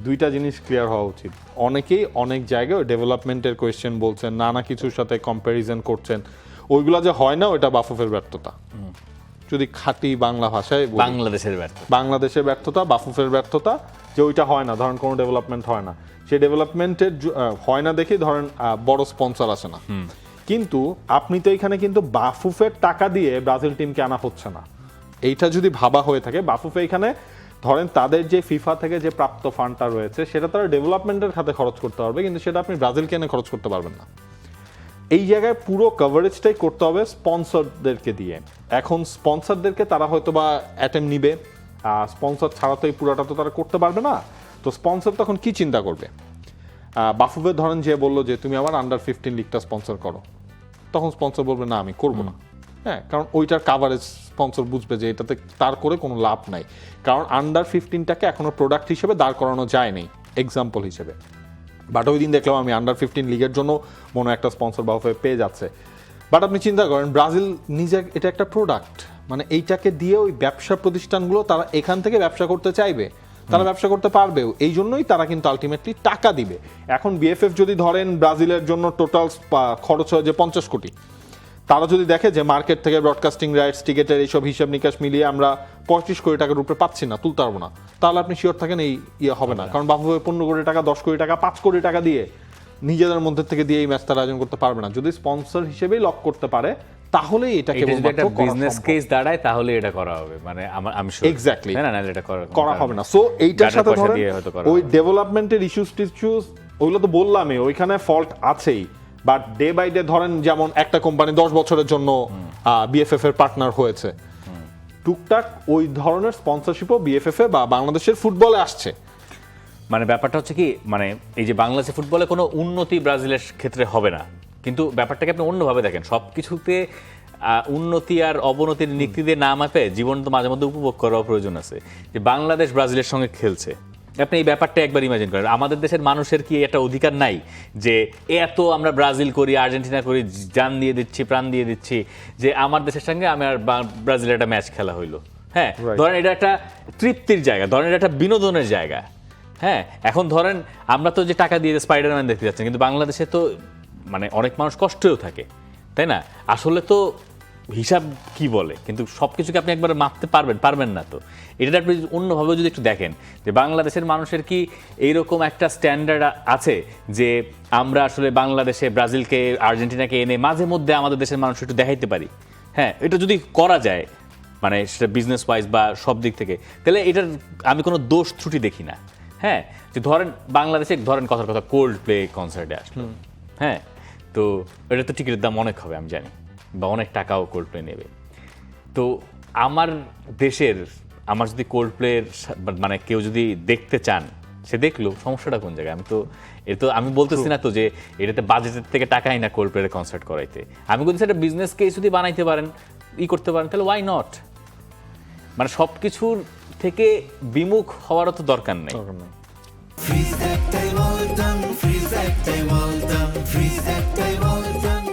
দুইটা জিনিস ক্লিয়ার হওয়া উচিত। অনেকেই অনেক জায়গায় ডেভেলপমেন্টের কোয়েশ্চেন বলছেন, নানা কিছুর সাথে কম্প্যারিজন করছেন, ওইগুলা যে হয় না ওটা বাফুফের ব্যর্থতা। যদি খাঁটি বাংলা ভাষায় বলি, বাংলাদেশের ব্যর্থতা, বাফুফের ব্যর্থতা, যে ওইটা হয় না, ধরেন কোনো ডেভেলপমেন্ট হয় না, সেই ডেভেলপমেন্টের হয় না দেখেই ধরেন বড় স্পন্সর আসে না। কিন্তু আপনি তো এখানে কিন্তু বাফুফের টাকা দিয়ে ব্রাজিল টিমকে আনা হচ্ছে না, এইটা যদি ভাবা হয়ে থাকে। বাফুফে এখানে ধরেন তাদের যে ফিফা থেকে যে প্রাপ্ত ফান্ডটা রয়েছে সেটা তারা ডেভেলপমেন্টের খাতে খরচ করতে পারবে, কিন্তু সেটা আপনি ব্রাজিলকে এনে খরচ করতে পারবেন না। এই জায়গায় পুরো কভারেজটাই করতে হবে স্পন্সরদেরকে দিয়ে। এখন স্পন্সরদেরকে তারা হয়তো বা অ্যাটেম্প নিবে, স্পন্সর ছাড়া তো এই পুরোটা তো তারা করতে পারবে না। তো স্পন্সর তখন কি চিন্তা করবে? বাফুফে ধরেন যে বললো যে তুমি আমার আন্ডার 15 লিগটা স্পন্সর করো, তখন স্পন্সর বলবে না আমি করবো না। হ্যাঁ, কারণ ওইটার কাভারেজ স্পন্সর বুঝবে যে এটাতে তার করে কোনো লাভ নাই, কারণ আন্ডার 15টাকে এখনো প্রোডাক্ট হিসেবে দাঁড় করানো যায়নি এক্সাম্পল হিসেবে। বাট ওই দিন দেখলাম আমি আন্ডার 15 লিগের জন্য মনে একটা স্পন্সর বাফুফে পেয়ে যাচ্ছে। বাট আপনি চিন্তা করেন ব্রাজিল নিজে এটা একটা প্রোডাক্ট, মানে এইটাকে দিয়ে ওই ব্যবসা প্রতিষ্ঠানগুলো তারা এখান থেকে ব্যবসা করতে চাইবে, তারা ব্যবসা করতে পারবেও, এই জন্যই তারা কিন্তু আলটিমেটলি টাকা দিবে। এখন বিএফএফ যদি ধরেন ব্রাজিলের জন্য টোটাল খরচ হয় যে 50 কোটি, তারা যদি দেখে যে মার্কেট থেকে ব্রডকাস্টিং রাইটস, টিকেটের এইসব হিসাব নিকাশ মিলিয়ে আমরা 35 কোটি টাকার উপরে পাচ্ছি না, তুলতে পারবো না, তাহলে আপনি শিওর থাকেন এই ইয়ে হবে না। কারণ বাফুফে 15 কোটি টাকা, 10 কোটি টাকা, 5 কোটি টাকা দিয়ে নিজেদের মধ্যে থেকে দিয়ে এই ম্যাচটা আয়োজন করতে পারবে না। যদি স্পন্সর হিসেবেই লক করতে পারে তাহলেই এটাকে একটা বিজনেস কেস দাঁড়ায়, তাহলে এটা করা হবে, মানে আমি শিওর এক্স্যাক্টলি না না এটা করা হবে না। সো এইটার সাথে ধরেন ওই ডেভেলপমেন্টের ইস্যুস ওইগুলো তো বললামই, ওইখানে ফল্ট আছেই। বাট ডে বাই ডে ধরেন যেমন একটা কোম্পানি 10 বছরের জন্য বিএফএফ এর পার্টনার হয়েছে, টুকটাক ওই ধরনের স্পন্সরশিপও বিএফএফ এ বা বাংলাদেশের ফুটবলে আসছে। মানে ব্যাপারটা হচ্ছে কি, মানে এই যে বাংলাদেশের ফুটবলে কোনো উন্নতি ব্রাজিলের ক্ষেত্রে হবে না, কিন্তু ব্যাপারটাকে আপনি অন্যভাবে দেখেন। সব কিছুতে উন্নতি আর অবনতির নীতি দিয়ে না মাপে জীবন তো মাঝে মধ্যে উপভোগ করার প্রয়োজন আছে। যে বাংলাদেশ ব্রাজিলের সঙ্গে খেলছে, আপনি এই ব্যাপারটা একবার ইমাজিন করেন। আমাদের দেশের মানুষের কি একটা অধিকার নাই যে এত আমরা ব্রাজিল করি, আর্জেন্টিনা করি, জান দিয়ে দিচ্ছি, প্রাণ দিয়ে দিচ্ছি, যে আমার দেশের সঙ্গে আমি আর ব্রাজিলের একটা ম্যাচ খেলা হইলো? হ্যাঁ, ধরেন এটা একটা তৃপ্তির জায়গা, ধরেন এটা একটা বিনোদনের জায়গা। হ্যাঁ, এখন ধরেন আমরা তো যে টাকা দিয়ে স্পাইডারম্যান দেখতে যাচ্ছি, কিন্তু বাংলাদেশে তো মানে অনেক মানুষ কষ্টেও থাকে, তাই না? আসলে তো হিসাব কি বলে, কিন্তু সব কিছুকে আপনি একবার মাপতে পারবেন না। তো এটা আপনি অন্যভাবে যদি একটু দেখেন যে বাংলাদেশের মানুষের কি এইরকম একটা স্ট্যান্ডার্ড আছে যে আমরা আসলে বাংলাদেশে ব্রাজিলকে, আর্জেন্টিনাকে এনে মাঝে মধ্যে আমাদের দেশের মানুষ একটু দেখাইতে পারি। হ্যাঁ, এটা যদি করা যায়, মানে সেটা বিজনেস ওয়াইজ বা সব দিক থেকে, তাহলে এটার আমি কোনো দোষ ত্রুটি দেখি না। হ্যাঁ, যে ধরেন বাংলাদেশে ধরেন কথার কথা কোল্ড প্লে কনসার্টে আসলো, হ্যাঁ, তো এটা তো টিকিটের দাম অনেক হবে আমি জানি, বা অনেক টাকাও কোল্ড প্লে নেবে। তো আমার দেশের, আমার যদি কোল্ড প্লের মানে কেউ যদি দেখতে চান, সে দেখলো, সমস্যাটা কোন জায়গায়? আমি বলতেছি না তো যে এটাতে বাজেটের থেকে টাকাই না কোল্ড প্লের কনসার্ট করাইতে। আমি বলছি একটা বিজনেস কেস যদি বানাইতে পারেন, করতে পারেন, তাহলে ওয়াই নট? মানে সব কিছুর থেকে বিমুখ হওয়ারও তো দরকার নেই। Freeze that time all done, freeze that time all done, freeze that time all done.